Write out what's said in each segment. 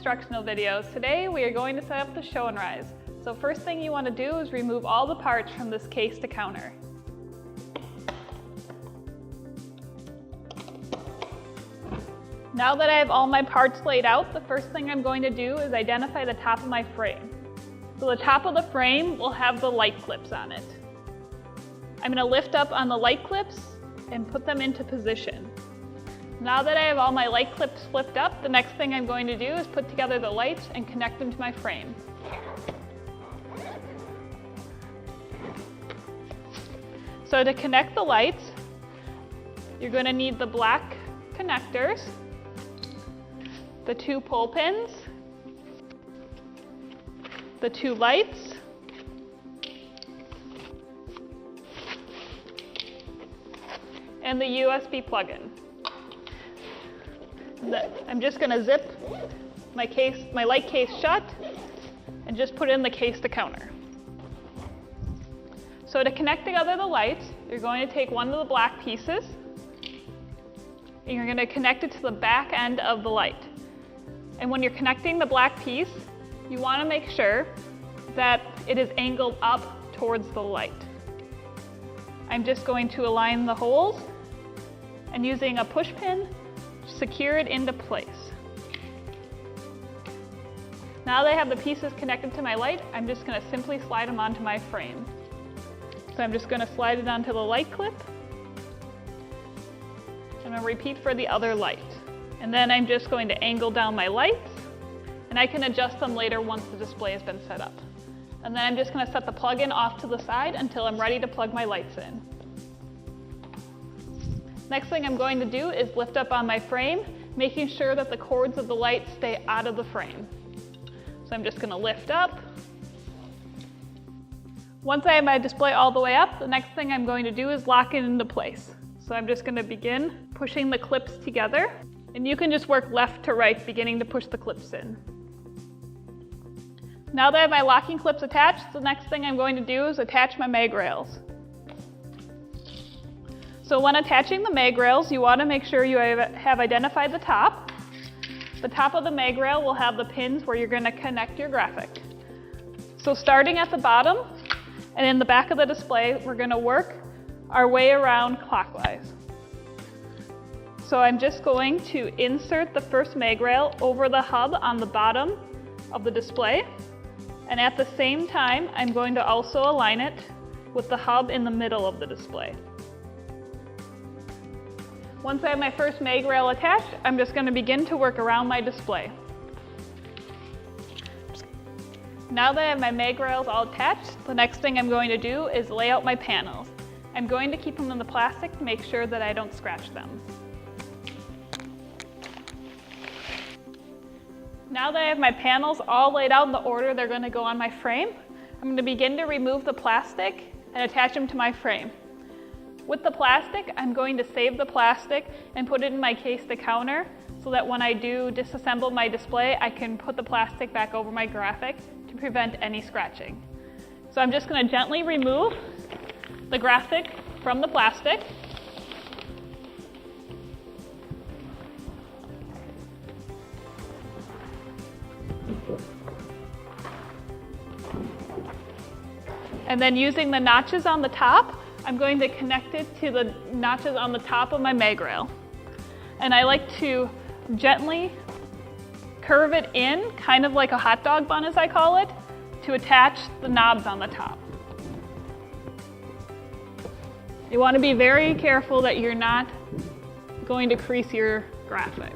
instructional videos. Today we are going to set up the show and rise. So first thing you want to do is remove all the parts from this case to counter. Now that I have all my parts laid out, the first thing I'm going to do is identify the top of my frame. So the top of the frame will have the light clips on it. I'm going to lift up on the light clips and put them into position. Now that I have all my light clips flipped up, the next thing I'm going to do is put together the lights and connect them to my frame. So to connect the lights, you're going to need the black connectors, the 2 pull pins, the 2 lights, and the USB plug-in. I'm just going to zip my light case shut and just put it in the case to counter. So to connect together the lights, you're going to take one of the black pieces and you're going to connect it to the back end of the light. And when you're connecting the black piece, you want to make sure that it is angled up towards the light. I'm just going to align the holes and using a push pin, secure it into place. Now that I have the pieces connected to my light, I'm just going to simply slide them onto my frame. So I'm just going to slide it onto the light clip. I'm going to repeat for the other light. And then I'm just going to angle down my lights, and I can adjust them later once the display has been set up. And then I'm just going to set the plug-in off to the side until I'm ready to plug my lights in. Next thing I'm going to do is lift up on my frame, making sure that the cords of the light stay out of the frame. So I'm just going to lift up. Once I have my display all the way up, the next thing I'm going to do is lock it into place. So I'm just going to begin pushing the clips together, and you can just work left to right, beginning to push the clips in. Now that I have my locking clips attached, the next thing I'm going to do is attach my mag rails. So when attaching the mag rails, you want to make sure you have identified the top. The top of the mag rail will have the pins where you're going to connect your graphic. So starting at the bottom and in the back of the display, we're going to work our way around clockwise. So I'm just going to insert the first mag rail over the hub on the bottom of the display. And at the same time, I'm going to also align it with the hub in the middle of the display. Once I have my first mag rail attached, I'm just going to begin to work around my display. Now that I have my mag rails all attached, the next thing I'm going to do is lay out my panels. I'm going to keep them in the plastic to make sure that I don't scratch them. Now that I have my panels all laid out in the order they're going to go on my frame, I'm going to begin to remove the plastic and attach them to my frame. With the plastic, I'm going to save the plastic and put it in my case to counter so that when I do disassemble my display, I can put the plastic back over my graphic to prevent any scratching. So I'm just going to gently remove the graphic from the plastic. And then using the notches on the top, I'm going to connect it to the notches on the top of my mag rail. And I like to gently curve it in, kind of like a hot dog bun as I call it, to attach the knobs on the top. You want to be very careful that you're not going to crease your graphic.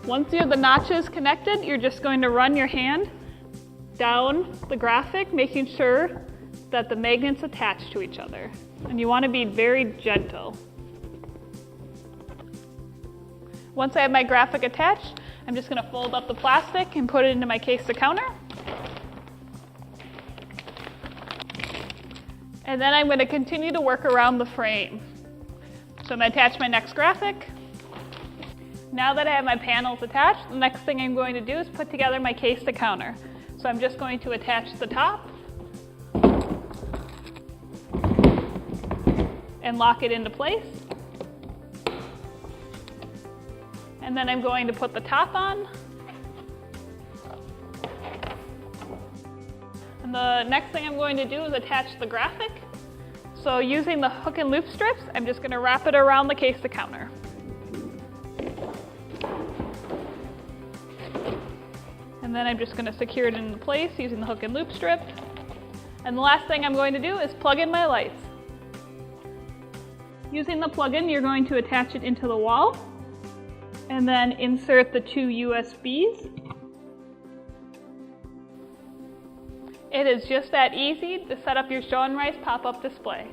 Once you have the notches connected, you're just going to run your hand down the graphic, making sure that the magnets attach to each other. And you want to be very gentle. Once I have my graphic attached, I'm just going to fold up the plastic and put it into my case to counter. And then I'm going to continue to work around the frame. So I'm going to attach my next graphic. Now that I have my panels attached, the next thing I'm going to do is put together my case to counter. So I'm just going to attach the top and lock it into place. And then I'm going to put the top on. And the next thing I'm going to do is attach the graphic. So using the hook and loop strips, I'm just going to wrap it around the case to counter. And then I'm just going to secure it into place using the hook and loop strip. And the last thing I'm going to do is plug in my lights. Using the plug-in, you're going to attach it into the wall and then insert the 2 USBs. It is just that easy to set up your Show and Rise pop-up display.